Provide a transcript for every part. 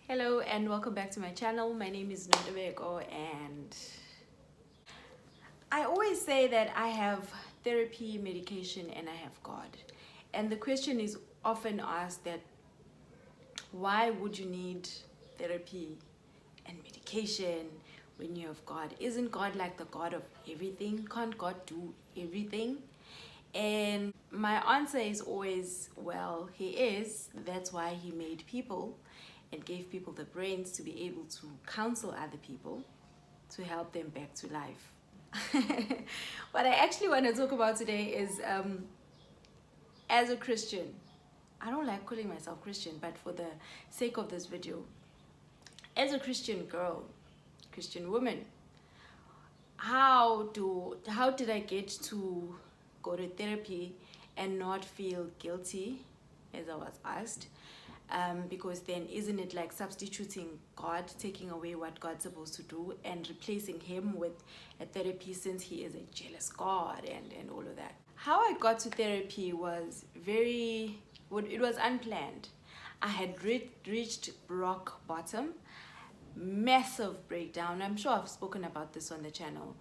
Hello and welcome back to my channel. My name is Nodebeko and I always say that I have therapy, medication, and I have God. And the question is often asked that why would you need therapy and medication when you have God? Isn't God like the God of everything? Can't God do everything? And my answer is always, well, he is. That's why he made people and gave people the brains to be able to counsel other people to help them back to life. What I actually want to talk about today is as a Christian, I don't like calling myself Christian, but for the sake of this video, as a Christian girl, Christian woman, how did I get to go to therapy and not feel guilty, as I was asked? Because then isn't it like substituting God, taking away what God's supposed to do and replacing him with a therapy, since he is a jealous God and all of that? How I got to therapy was it was unplanned. I had reached rock bottom, massive breakdown. I'm sure I've spoken about this on the channel,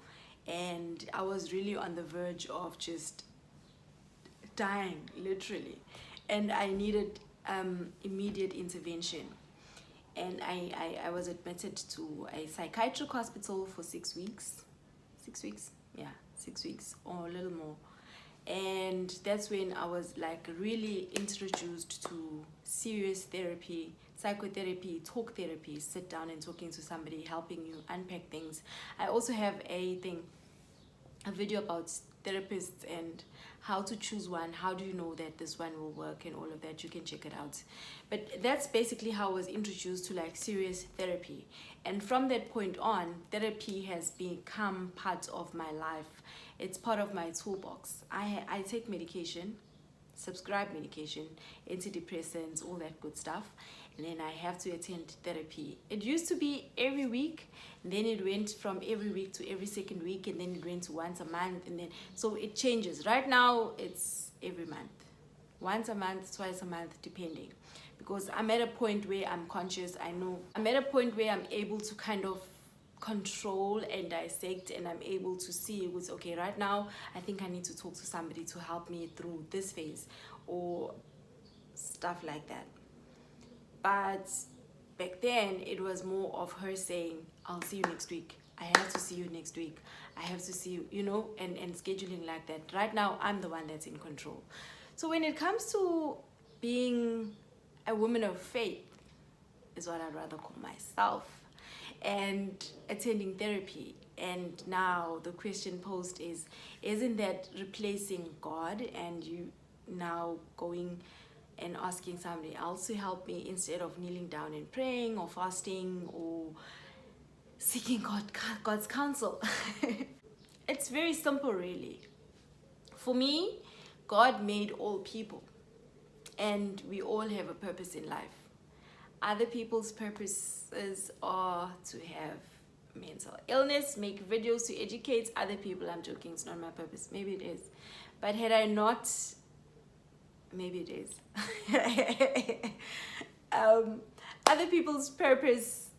and I was really on the verge of just dying, literally, and I needed immediate intervention. And I was admitted to a psychiatric hospital for 6 weeks. 6 weeks? Yeah, 6 weeks or a little more. And that's when I was like really introduced to serious therapy, psychotherapy, talk therapy, sit down and talking to somebody, helping you unpack things. I also have a video about therapists and how to choose one. How do you know that this one will work and all of that? You can check it out. But that's basically how I was introduced to like serious therapy. And from that point on, therapy has become part of my life. It's part of my toolbox. I take medication, subscribe medication, antidepressants, all that good stuff, and then I have to attend therapy. It used to be every week, and then it went from every week to every second week, and then it went to once a month, and then so it changes. Right now it's every month, once a month, twice a month, depending, because I'm at a point where I'm conscious. I know I'm at a point where I'm able to kind of control and dissect, and I'm able to see what's okay right now. I think I need to talk to somebody to help me through this phase or stuff like that. But back then it was more of her saying, I'll see you next week, I have to see you next week, I have to see you, and scheduling like that. Right now I'm the one that's in control. So when it comes to being a woman of faith, is what I'd rather call myself, and attending therapy. And now the question posed is, isn't that replacing God and you now going and asking somebody else to help me instead of kneeling down and praying or fasting or seeking God's counsel? It's very simple, really. For me, God made all people, and we all have a purpose in life. Other people's purposes are to have mental illness, make videos to educate other people. I'm joking, it's not my purpose. Maybe it is. But had I not, maybe it is. Other people's purpose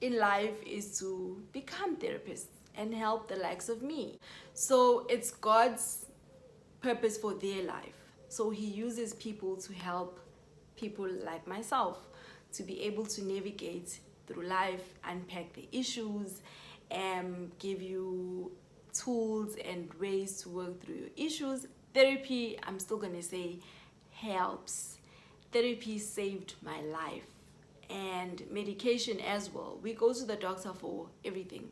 in life is to become therapists and help the likes of me. So it's God's purpose for their life. So he uses people to help people like myself to be able to navigate through life, unpack the issues, and give you tools and ways to work through your issues. Therapy, I'm still gonna say, helps. Therapy saved my life, and medication as well. We go to the doctor for everything.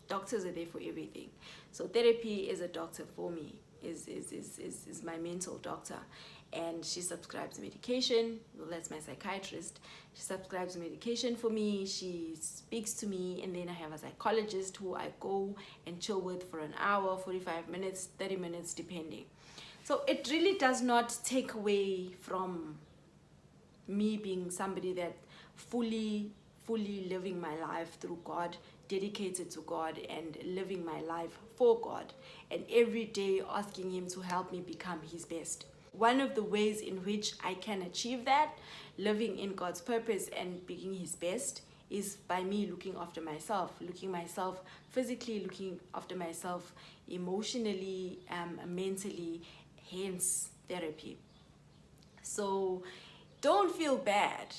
Doctors are there for everything. So therapy is a doctor for me, is my mental doctor. And she subscribes medication. Well, that's my psychiatrist. She subscribes medication for me. She speaks to me, and then I have a psychologist who I go and chill with for an hour, 45 minutes, 30 minutes, depending. So it really does not take away from me being somebody that fully living my life through God, dedicated to God, and living my life for God, and every day asking him to help me become his best. one of the ways in which I can achieve that, living in God's purpose and being his best, is by me looking after myself, looking myself physically, looking after myself emotionally, mentally, hence therapy. So don't feel bad.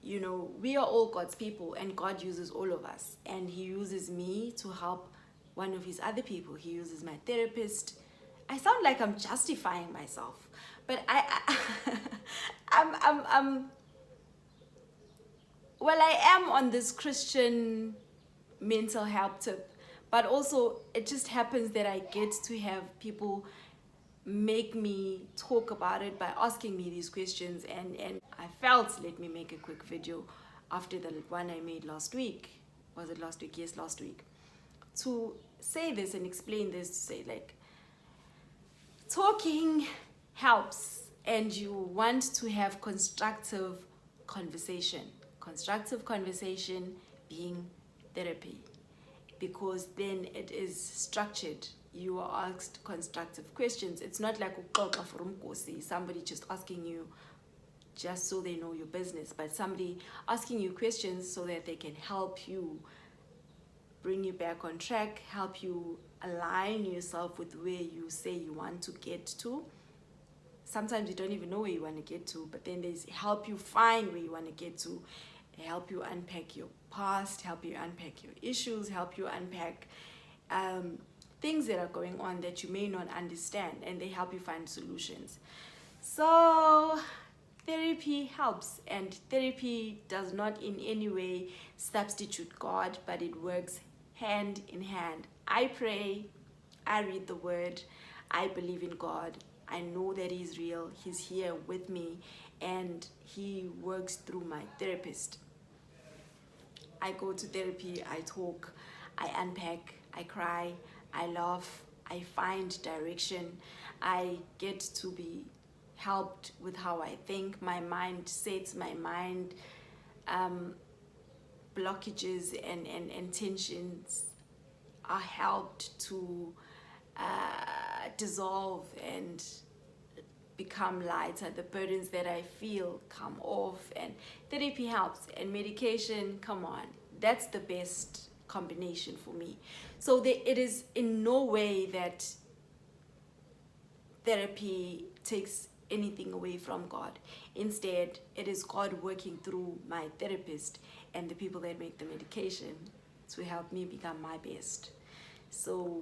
You know, we are all God's people, and God uses all of us, and he uses me to help one of his other people. He uses my therapist. I sound like I'm justifying myself, but I'm well, I am on this Christian mental health tip, but also it just happens that I get to have people make me talk about it by asking me these questions, and I felt, let me make a quick video after the one I made last week. Was it last week? Yes, last week. To say this and explain this, to say like, talking helps, and you want to have constructive conversation. Constructive conversation being therapy, because then it is structured. You are asked constructive questions. It's not like somebody just asking you just so they know your business, but somebody asking you questions so that they can help you bring you back on track, help you align yourself with where you say you want to get to. Sometimes you don't even know where you want to get to, but then there's help you find where you want to get to, help you unpack your past, help you unpack your issues, help you unpack things that are going on that you may not understand, and they help you find solutions. So therapy helps, and therapy does not in any way substitute God, but it works hand in hand. I pray, I read the word, I believe in God, I know that he's real, he's here with me, and he works through my therapist. I go to therapy, I talk, I unpack, I cry, I laugh, I find direction, I get to be helped with how I think, my mind sets, my mind blockages and tensions are helped to dissolve and become lighter. The burdens that I feel come off, and therapy helps. And medication, come on, that's the best combination for me. So it is in no way that therapy takes anything away from God. Instead, it is God working through my therapist and the people that make the medication to help me become my best. So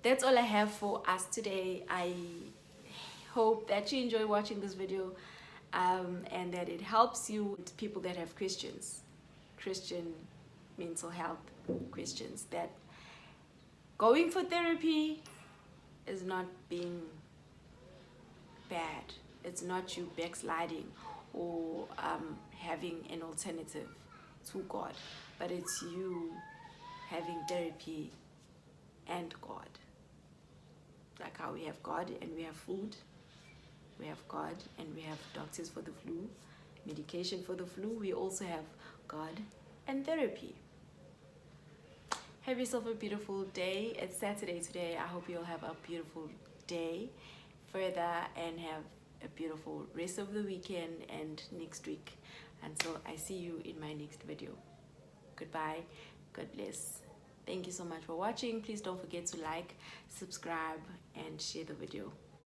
that's all I have for us today. I hope that you enjoy watching this video, and that it helps you, people that have Christian mental health questions, that going for therapy is not being bad. It's not you backsliding or having an alternative to God, but it's you having therapy and God. Like how we have God and we have food, we have God and we have doctors for the flu, medication for the flu, we also have God and therapy. Have yourself a beautiful day. It's Saturday today. I hope you'll have a beautiful day further and have a beautiful rest of the weekend and next week. Until I see you in my next video. Goodbye. God bless. Thank you so much for watching. Please don't forget to like, subscribe, and share the video.